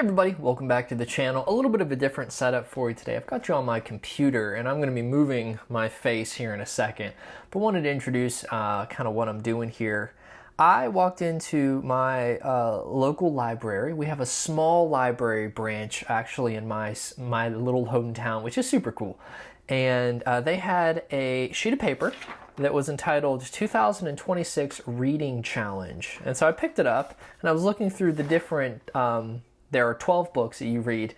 everybody, welcome back to the channel. A little bit of a different setup for you today. I've got you on my computer and I'm going to be moving my face here in a second, but wanted to introduce kind of what I'm doing here. I walked into my local library. We have a small library branch actually in my little hometown, which is super cool. And they had a sheet of paper that was entitled 2026 Reading Challenge. And so I picked it up and I was looking through the different, there are 12 books that you read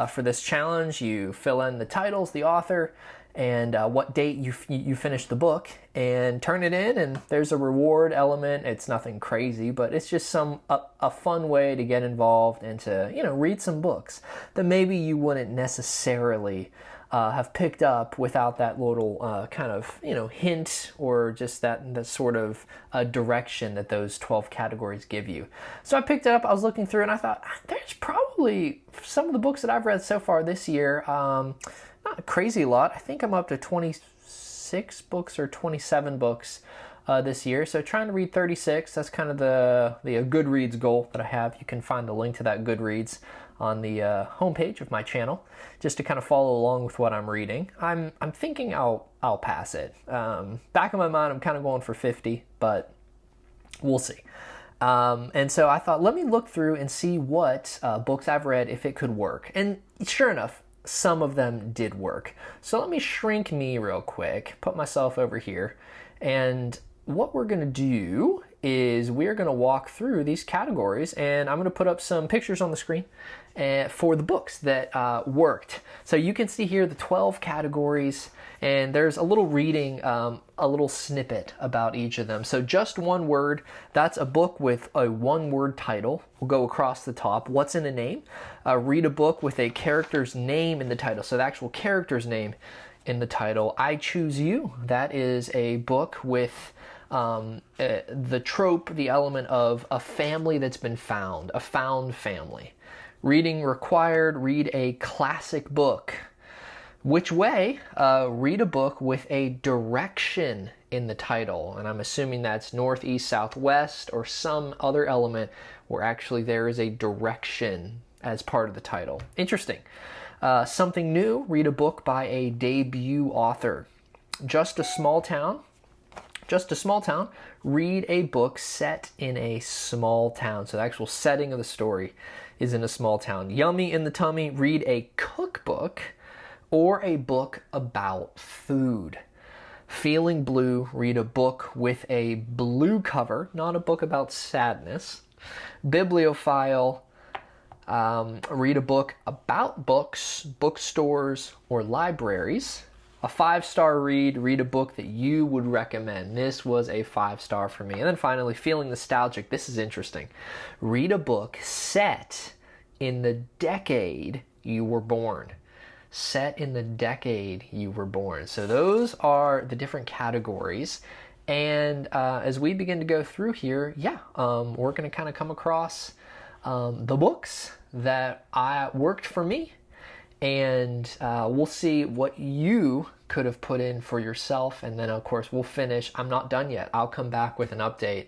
for this challenge. You fill in the titles, the author, and what date you finished the book and turn it in, and there's a reward element. It's nothing crazy, but it's just a fun way to get involved and to, read some books that maybe you wouldn't necessarily have picked up without that little kind of hint or just that sort of direction that those 12 categories give you. So I picked it up, I was looking through, and I thought there's probably some of the books that I've read so far this year, not a crazy lot. I think I'm up to 26 books or 27 books this year. So trying to read 36, that's kind of the Goodreads goal that I have. You can find the link to that Goodreads on the homepage of my channel, just to kind of follow along with what I'm reading. I'm thinking I'll pass it. Back in my mind, I'm kind of going for 50, but we'll see. And so I thought, let me look through and see what books I've read, if it could work. And sure enough, some of them did work. So let me shrink me real quick, put myself over here, and what we're going to do is we're going to walk through these categories, and I'm going to put up some pictures on the screen for the books that worked. So you can see here the 12 categories, and there's a little reading, a little snippet about each of them. So just one word, that's a book with a one-word title. We'll go across the top. What's in a name? Read a book with a character's name in the title. So the actual character's name in the title. I Choose You. That is a book with the trope, the element of a family that's been found, a found family. Reading required, read a classic book. Which way? Read a book with a direction in the title. And I'm assuming that's north, east, south, west, or some other element where actually there is a direction as part of the title. Interesting. Something new, read a book by a debut author. Just a small town, read a book set in a small town. So the actual setting of the story is in a small town. Yummy in the tummy, read a cookbook or a book about food. Feeling blue, read a book with a blue cover, not a book about sadness. Bibliophile, read a book about books, bookstores, or libraries. A 5-star read, read a book that you would recommend. This was a 5-star for me. And then finally, feeling nostalgic. This is interesting. Read a book set in the decade you were born. Set in the decade you were born. So those are the different categories. And as we begin to go through here, we're going to kind of come across the books that worked for me. And we'll see what you could have put in for yourself. And then, of course, we'll finish. I'm not done yet. I'll come back with an update.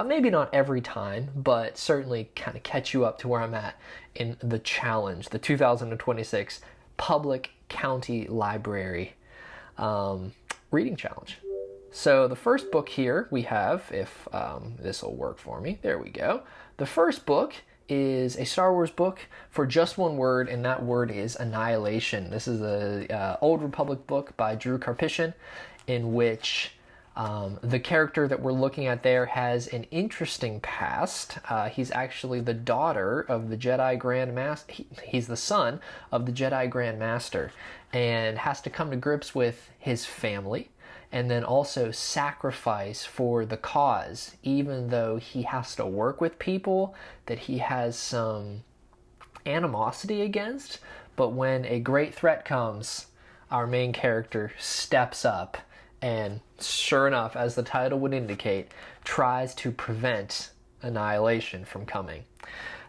Maybe not every time, but certainly kind of catch you up to where I'm at in the challenge, the 2026 Public County Library Reading Challenge. So the first book here we have, if this will work for me, there we go. The first book is a Star Wars book for just one word, and that word is Annihilation. This is a Old Republic book by Drew Karpyshyn, in which the character that we're looking at there has an interesting past. He's actually the daughter of the Jedi Grand Master. He's the son of the Jedi Grand Master, and has to come to grips with his family, and then also sacrifice for the cause, even though he has to work with people that he has some animosity against. But when a great threat comes, our main character steps up and, sure enough, as the title would indicate, tries to prevent annihilation from coming.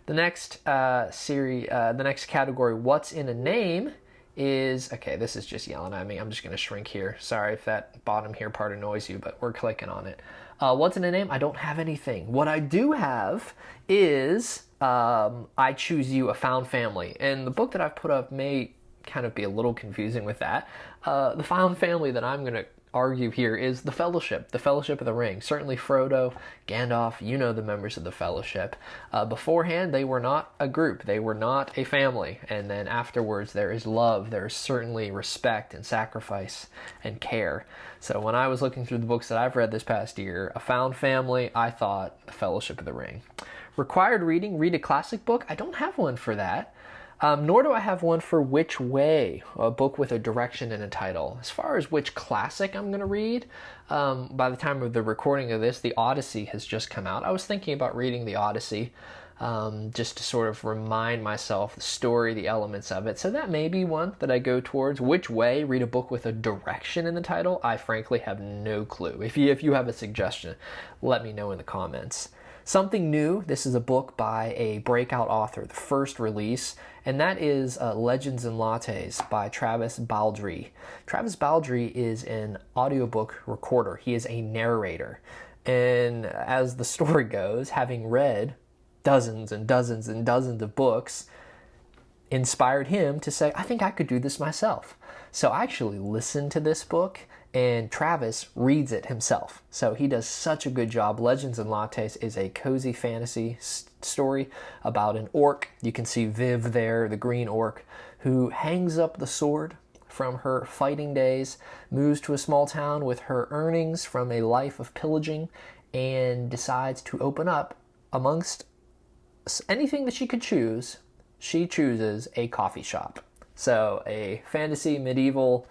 The next the next category, What's in a Name, is, okay, this is just yelling at me. I'm just going to shrink here. Sorry if that bottom here part annoys you, but we're clicking on it. What's in a name? I don't have anything. What I do have is I Choose You, A Found Family. And the book that I've put up may kind of be a little confusing with that. The found family that I'm going to argue here is the Fellowship of the Ring. Certainly Frodo, Gandalf, you know the members of the Fellowship. Beforehand, they were not a group. They were not a family. And then afterwards, there is love. There is certainly respect and sacrifice and care. So when I was looking through the books that I've read this past year, A Found Family, I thought The Fellowship of the Ring. Required reading, read a classic book. I don't have one for that. Nor do I have one for Which Way, a book with a direction and a title. As far as which classic I'm going to read, by the time of the recording of this, the Odyssey has just come out. I was thinking about reading the Odyssey, just to sort of remind myself the story, the elements of it. So that may be one that I go towards. Which Way, read a book with a direction in the title. I frankly have no clue. If you have a suggestion, let me know in the comments. Something new, this is a book by a breakout author, the first release, and that is Legends and Lattes by Travis Baldree. Travis Baldree is an audiobook recorder. He is a narrator. And as the story goes, having read dozens and dozens and dozens of books, inspired him to say, I think I could do this myself. So I actually listened to this book, and Travis reads it himself. So he does such a good job. Legends and Lattes is a cozy fantasy story about an orc. You can see Viv there, the green orc, who hangs up the sword from her fighting days, moves to a small town with her earnings from a life of pillaging, and decides to open up amongst anything that she could choose. She chooses a coffee shop. So a fantasy medieval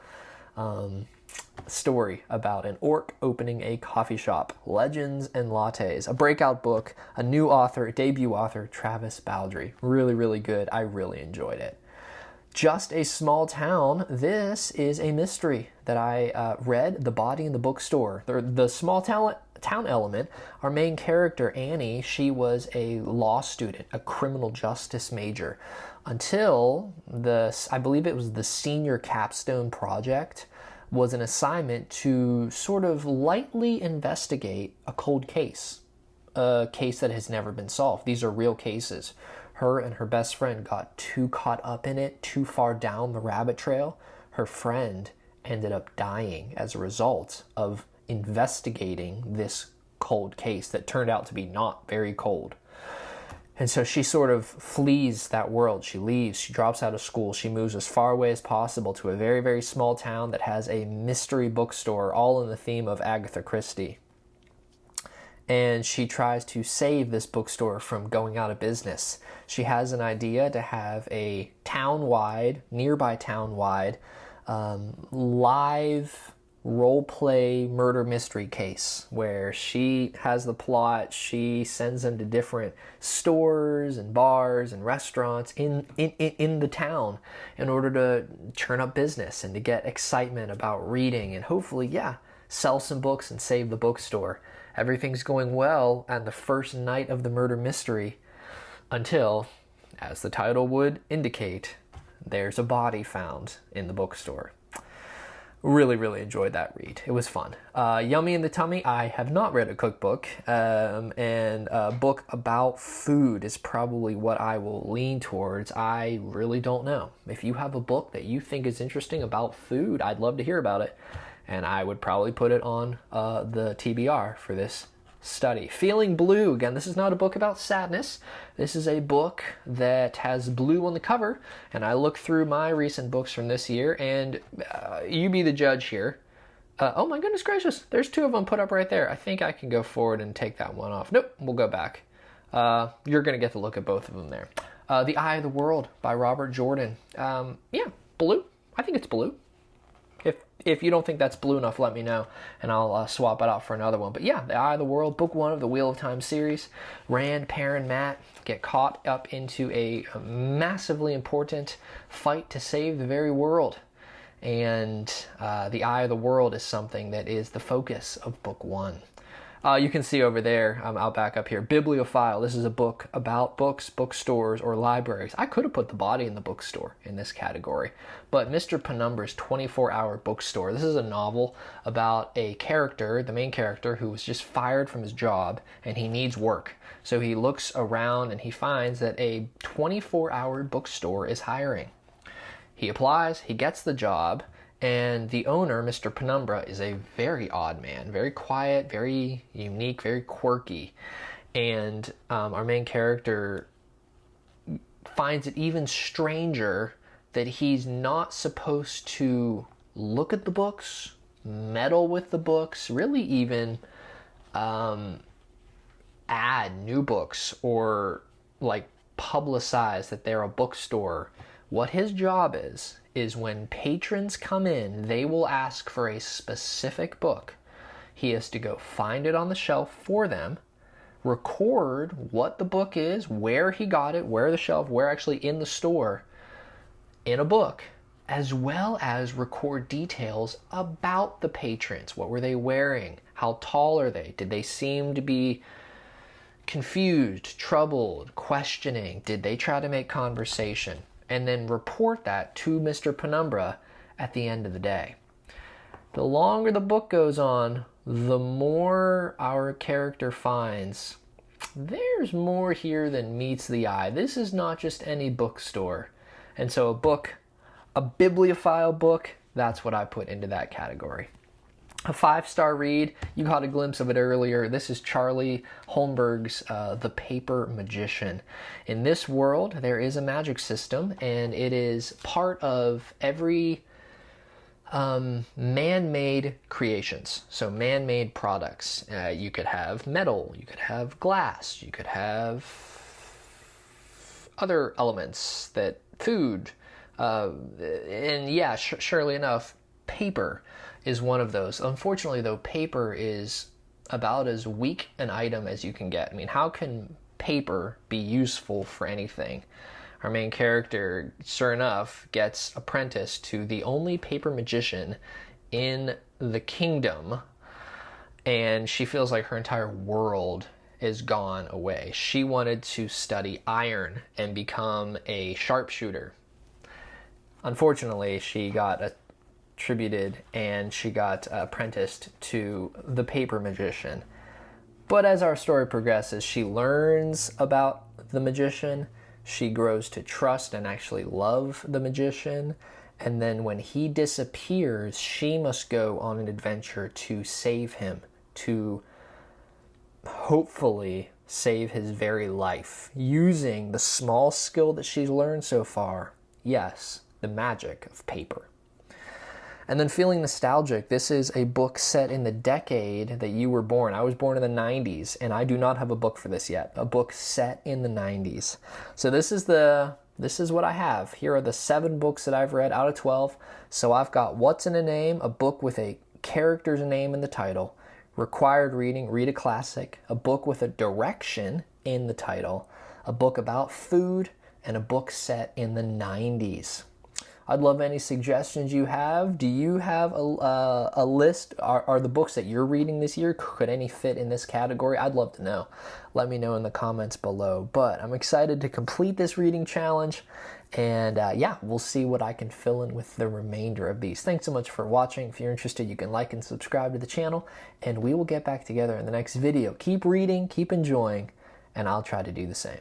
story about an orc opening a coffee shop. Legends and Lattes, a breakout book, a new author, debut author, Travis Baldree. Really, really good. I really enjoyed it. Just a Small Town. This is a mystery that I read, The Body in the Bookstore. The small town element, our main character, Annie, she was a law student, a criminal justice major, until I believe it was the senior capstone project was an assignment to sort of lightly investigate a cold case, a case that has never been solved. These are real cases. Her and her best friend got too caught up in it, too far down the rabbit trail. Her friend ended up dying as a result of investigating this cold case that turned out to be not very cold. And so she sort of flees that world. She leaves, she drops out of school, she moves as far away as possible to a very, very small town that has a mystery bookstore, all in the theme of Agatha Christie. And she tries to save this bookstore from going out of business. She has an idea to have a nearby town-wide, live role-play murder mystery case where she has the plot. She sends them to different stores and bars and restaurants in the town in order to churn up business and to get excitement about reading and hopefully, sell some books and save the bookstore. Everything's going well on the first night of the murder mystery until, as the title would indicate, there's a body found in the bookstore. Really, really enjoyed that read. It was fun. Yummy in the Tummy. I have not read a cookbook, and a book about food is probably what I will lean towards. I really don't know. If you have a book that you think is interesting about food, I'd love to hear about it, and I would probably put it on the TBR for this study. Feeling Blue. Again, this is not a book about sadness. This is a book that has blue on the cover, and I look through my recent books from this year, and you be the judge here. Oh my goodness gracious, there's two of them put up right there. I think I can go forward and take that one off. Nope, we'll go back. You're going to get to look at both of them there. The Eye of the World by Robert Jordan. Blue. I think it's blue. If you don't think that's blue enough, let me know, and I'll swap it out for another one. But yeah, The Eye of the World, book 1 of the Wheel of Time series. Rand, Perrin, Matt get caught up into a massively important fight to save the very world. And The Eye of the World is something that is the focus of book 1. You can see over there, I'll back up here, Bibliophile. This is a book about books, bookstores, or libraries. I could have put The Body in the Bookstore in this category, but Mr. Penumbra's 24-Hour Bookstore. This is a novel about a character, the main character, who was just fired from his job, and he needs work. So he looks around and he finds that a 24-hour bookstore is hiring. He applies, he gets the job, and the owner, Mr. Penumbra, is a very odd man, very quiet, very unique, very quirky. And our main character finds it even stranger that he's not supposed to look at the books, meddle with the books, really even add new books or like publicize that they're a bookstore. What his job is when patrons come in, they will ask for a specific book. He has to go find it on the shelf for them, record what the book is, where he got it, where the shelf, where actually in the store, in a book, as well as record details about the patrons. What were they wearing? How tall are they? Did they seem to be confused, troubled, questioning? Did they try to make conversation? And then report that to Mr. Penumbra at the end of the day. The longer the book goes on, the more our character finds there's more here than meets the eye. This is not just any bookstore. And so a bibliophile book, that's what I put into that category. A 5-star read, you caught a glimpse of it earlier. This is Charlie Holmberg's The Paper Magician. In this world, there is a magic system, and it is part of every man-made creations. So man-made products. You could have metal, you could have glass, you could have other elements, that food, and yeah, surely enough, paper is one of those. Unfortunately, though, paper is about as weak an item as you can get. I mean, how can paper be useful for anything? Our main character, sure enough, gets apprenticed to the only paper magician in the kingdom, and she feels like her entire world is gone away. She wanted to study iron and become a sharpshooter. Unfortunately, she got attributed and she got apprenticed to the paper magician. But as our story progresses, she learns about the magician, she grows to trust and actually love the magician, and then when he disappears, she must go on an adventure to save him, to hopefully save his very life, using the small skill that she's learned so far. Yes, the magic of paper. And then feeling nostalgic, this is a book set in the decade that you were born. I was born in the 90s, and I do not have a book for this yet. A book set in the 90s. So this is what I have. Here are the 7 books that I've read out of 12. So I've got What's in a Name, a book with a character's name in the title. Required reading, read a classic. A book with a direction in the title. A book about food, and a book set in the 90s. I'd love any suggestions you have. Do you have a list? Are the books that you're reading this year, could any fit in this category? I'd love to know. Let me know in the comments below. But I'm excited to complete this reading challenge. And yeah, we'll see what I can fill in with the remainder of these. Thanks so much for watching. If you're interested, you can like and subscribe to the channel. And we will get back together in the next video. Keep reading, keep enjoying, and I'll try to do the same.